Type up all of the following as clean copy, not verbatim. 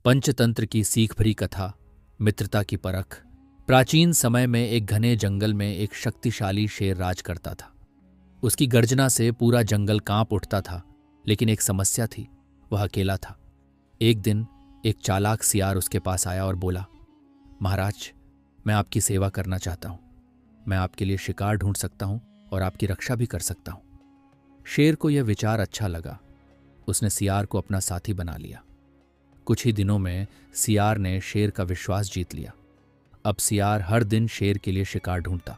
पंचतंत्र की सीख भरी कथा, मित्रता की परख। प्राचीन समय में एक घने जंगल में एक शक्तिशाली शेर राज करता था। उसकी गर्जना से पूरा जंगल कांप उठता था, लेकिन एक समस्या थी, वह अकेला था। एक दिन एक चालाक सियार उसके पास आया और बोला, महाराज, मैं आपकी सेवा करना चाहता हूं। मैं आपके लिए शिकार ढूंढ सकता हूं और आपकी रक्षा भी कर सकता हूं। शेर को यह विचार अच्छा लगा। उसने सियार को अपना साथी बना लिया। कुछ ही दिनों में सियार ने शेर का विश्वास जीत लिया। अब सियार हर दिन शेर के लिए शिकार ढूंढता।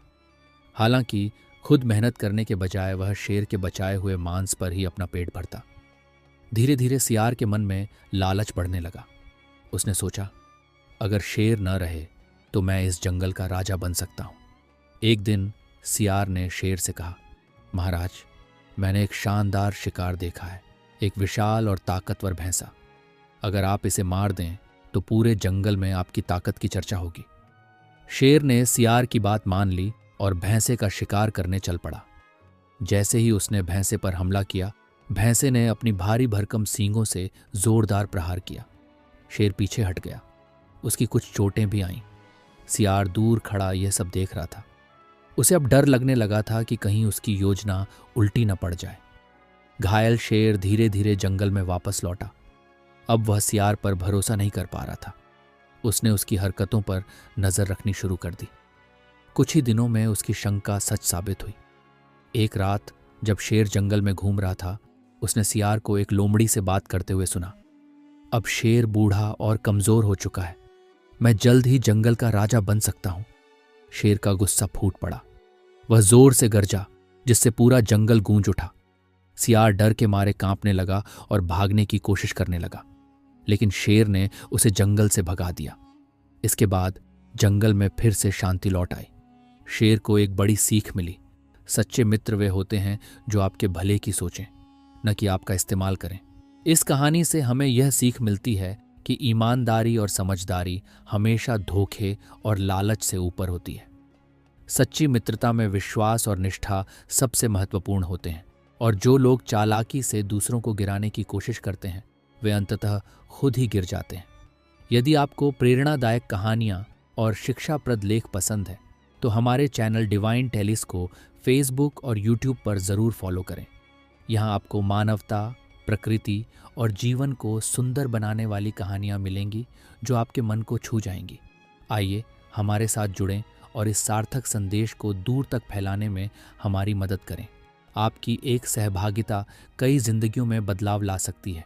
हालांकि खुद मेहनत करने के बजाय वह शेर के बचाए हुए मांस पर ही अपना पेट भरता। धीरे धीरे सियार के मन में लालच बढ़ने लगा। उसने सोचा, अगर शेर न रहे तो मैं इस जंगल का राजा बन सकता हूं। एक दिन सियार ने शेर से कहा, महाराज, मैंने एक शानदार शिकार देखा है, एक विशाल और ताकतवर भैंसा। अगर आप इसे मार दें तो पूरे जंगल में आपकी ताकत की चर्चा होगी। शेर ने सियार की बात मान ली और भैंसे का शिकार करने चल पड़ा। जैसे ही उसने भैंसे पर हमला किया, भैंसे ने अपनी भारी भरकम सींगों से जोरदार प्रहार किया। शेर पीछे हट गया। उसकी कुछ चोटें भी आईं। सियार दूर खड़ा यह सब देख रहा था। उसे अब डर लगने लगा था कि कहीं उसकी योजना उल्टी न पड़ जाए। घायल शेर धीरे धीरे जंगल में वापस लौटा। अब वह सियार पर भरोसा नहीं कर पा रहा था। उसने उसकी हरकतों पर नजर रखनी शुरू कर दी। कुछ ही दिनों में उसकी शंका सच साबित हुई। एक रात जब शेर जंगल में घूम रहा था, उसने सियार को एक लोमड़ी से बात करते हुए सुना। अब शेर बूढ़ा और कमजोर हो चुका है। मैं जल्द ही जंगल का राजा बन सकता हूं। शेर का गुस्सा फूट पड़ा। वह जोर से गरजा, जिससे पूरा जंगल गूंज उठा। सियार डर के मारे कांपने लगा और भागने की कोशिश करने लगा, लेकिन शेर ने उसे जंगल से भगा दिया। इसके बाद जंगल में फिर से शांति लौट आई। शेर को एक बड़ी सीख मिली। सच्चे मित्र वे होते हैं जो आपके भले की सोचें, न कि आपका इस्तेमाल करें। इस कहानी से हमें यह सीख मिलती है कि ईमानदारी और समझदारी हमेशा धोखे और लालच से ऊपर होती है। सच्ची मित्रता में विश्वास और निष्ठा सबसे महत्वपूर्ण होते हैं, और जो लोग चालाकी से दूसरों को गिराने की कोशिश करते हैं, वे अंततः खुद ही गिर जाते हैं। यदि आपको प्रेरणादायक कहानियां और शिक्षाप्रद लेख पसंद है तो हमारे चैनल डिवाइन टेलिस को फेसबुक और यूट्यूब पर ज़रूर फॉलो करें। यहाँ आपको मानवता, प्रकृति और जीवन को सुंदर बनाने वाली कहानियाँ मिलेंगी जो आपके मन को छू जाएंगी। आइए हमारे साथ जुड़ें और इस सार्थक संदेश को दूर तक फैलाने में हमारी मदद करें। आपकी एक सहभागिता कई जिंदगियों में बदलाव ला सकती है।